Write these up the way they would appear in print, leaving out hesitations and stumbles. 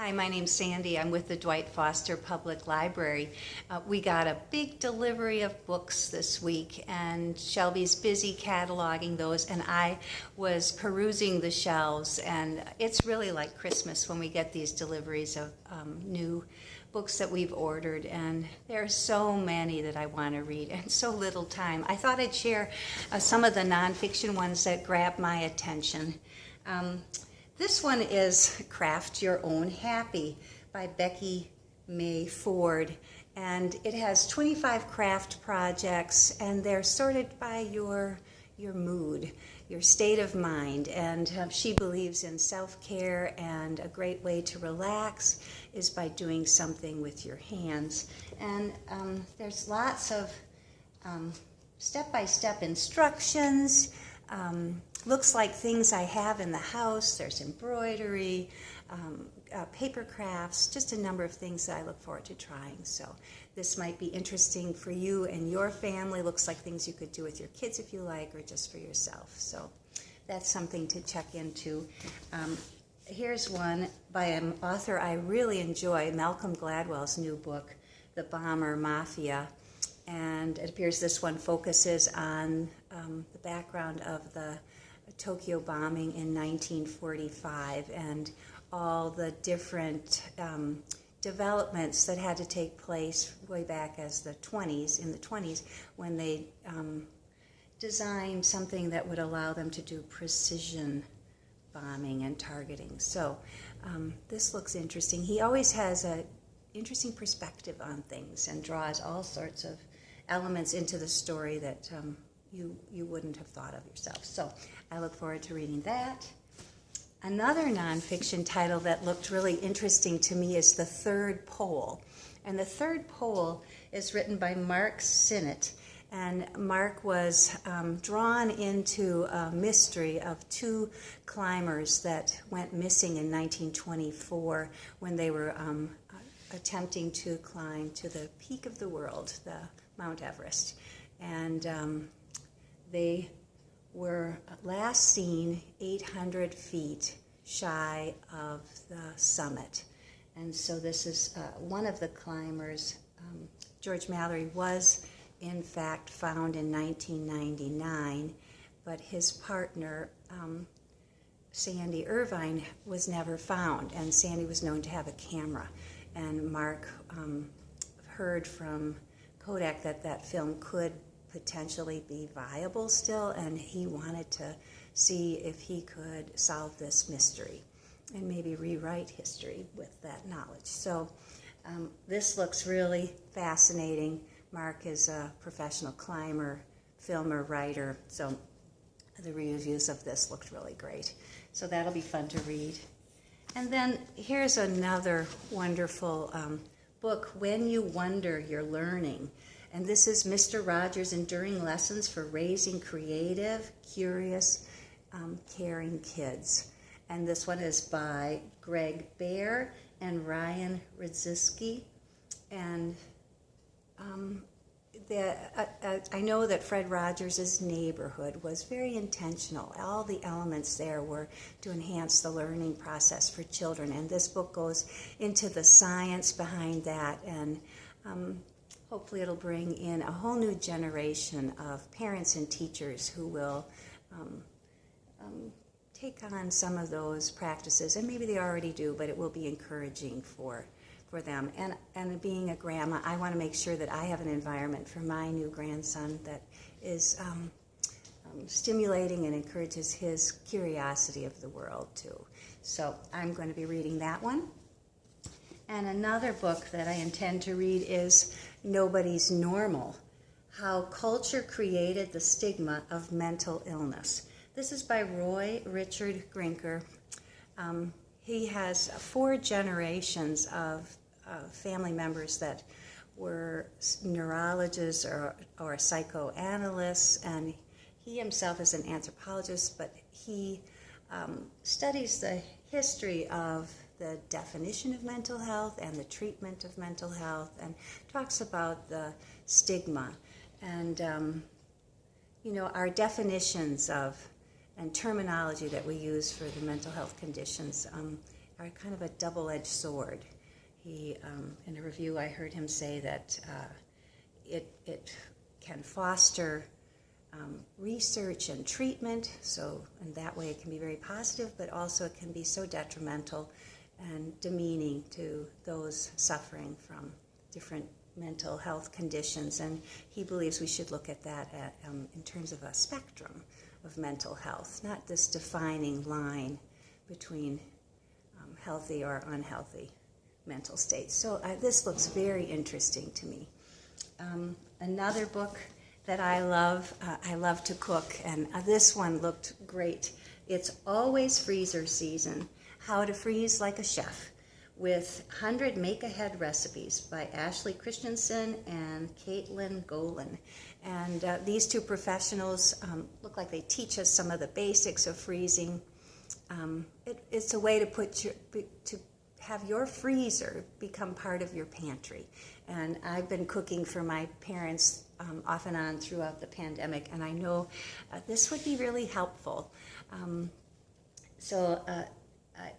Hi, my name's Sandy. I'm with the Dwight Foster Public Library. We got a big delivery of books this week, and Shelby's busy cataloging those, and I was perusing the shelves, and it's really like Christmas when we get these deliveries of new books that we've ordered, and there are so many that I want to read and so little time. I thought I'd share some of the nonfiction ones that grabbed my attention. This one is Craft Your Own Happy by Becky May Ford, and it has 25 craft projects, and they're sorted by your mood, your state of mind, and she believes in self-care, and a great way to relax is by doing something with your hands. And there's lots of step-by-step instructions. Looks like things I have in the house. There's embroidery, paper crafts, just a number of things that I look forward to trying. So this might be interesting for you and your family. Looks like things you could do with your kids if you like, or just for yourself. So that's something to check into. Here's one by an author I really enjoy, Malcolm Gladwell's new book, The Bomber Mafia. And it appears this one focuses on the background of the Tokyo bombing in 1945 and all the different developments that had to take place way back as in the 20s, when they designed something that would allow them to do precision bombing and targeting. So this looks interesting. He always has an interesting perspective on things and draws all sorts of elements into the story that you wouldn't have thought of yourself. So I look forward to reading that. Another nonfiction title that looked really interesting to me is The Third Pole. And The Third Pole is written by Mark Sinnott. And Mark was drawn into a mystery of two climbers that went missing in 1924 when they were attempting to climb to the peak of the world, the Mount Everest. And they were last seen 800 feet shy of the summit. And so this is one of the climbers. George Mallory was in fact found in 1999, but his partner, Sandy Irvine, was never found, and Sandy was known to have a camera. And Mark heard from Kodak that film could potentially be viable still, and he wanted to see if he could solve this mystery and maybe rewrite history with that knowledge. So this looks really fascinating. Mark is a professional climber, filmer, writer, so the reviews of this looked really great. So that'll be fun to read. And then here's another wonderful book, When You Wonder, You're Learning. And this is Mr. Rogers' Enduring Lessons for Raising Creative, Curious, Caring Kids. And this one is by Greg Baer and Ryan Radzisky. And I know that Fred Rogers' neighborhood was very intentional. All the elements there were to enhance the learning process for children. And this book goes into the science behind that, and hopefully it'll bring in a whole new generation of parents and teachers who will take on some of those practices, and maybe they already do, but it will be encouraging for them. And being a grandma, I want to make sure that I have an environment for my new grandson that is stimulating and encourages his curiosity of the world too. So I'm going to be reading that one. And another book that I intend to read is Nobody's Normal: How Culture Created the Stigma of Mental Illness. This is by Roy Richard Grinker. He has 4 generations of family members that were neurologists or psychoanalysts, and he himself is an anthropologist, but he studies the history of the definition of mental health and the treatment of mental health, and talks about the stigma and our definitions of and terminology that we use for the mental health conditions are kind of a double-edged sword. He, in a review, I heard him say that it can foster research and treatment, so in that way it can be very positive, but also it can be so detrimental and demeaning to those suffering from different mental health conditions. And he believes we should look at that in terms of a spectrum of mental health, not this defining line between healthy or unhealthy mental states. So this looks very interesting to me. Another book that I love to cook, and this one looked great. It's Always Freezer Season, How to Freeze Like a Chef, with 100 Make-Ahead Recipes by Ashley Christensen and Caitlin Golan. And these two professionals look like they teach us some of the basics of freezing. It's a way to have your freezer become part of your pantry. And I've been cooking for my parents off and on throughout the pandemic, and I know this would be really helpful.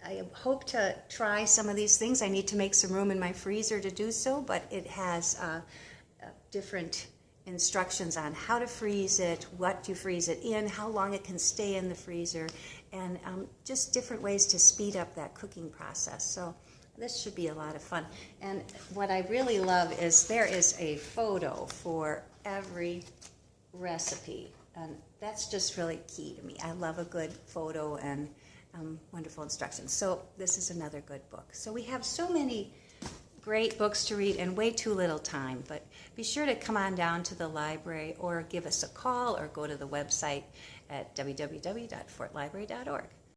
I hope to try some of these things. I need to make some room in my freezer to do so, but it has different instructions on how to freeze it, what you freeze it in, how long it can stay in the freezer, and just different ways to speed up that cooking process. So this should be a lot of fun. And what I really love is there is a photo for every recipe, and that's just really key to me. I love a good photo and wonderful instructions. So this is another good book. So we have so many great books to read and way too little time, but be sure to come on down to the library or give us a call or go to the website at www.fortlibrary.org.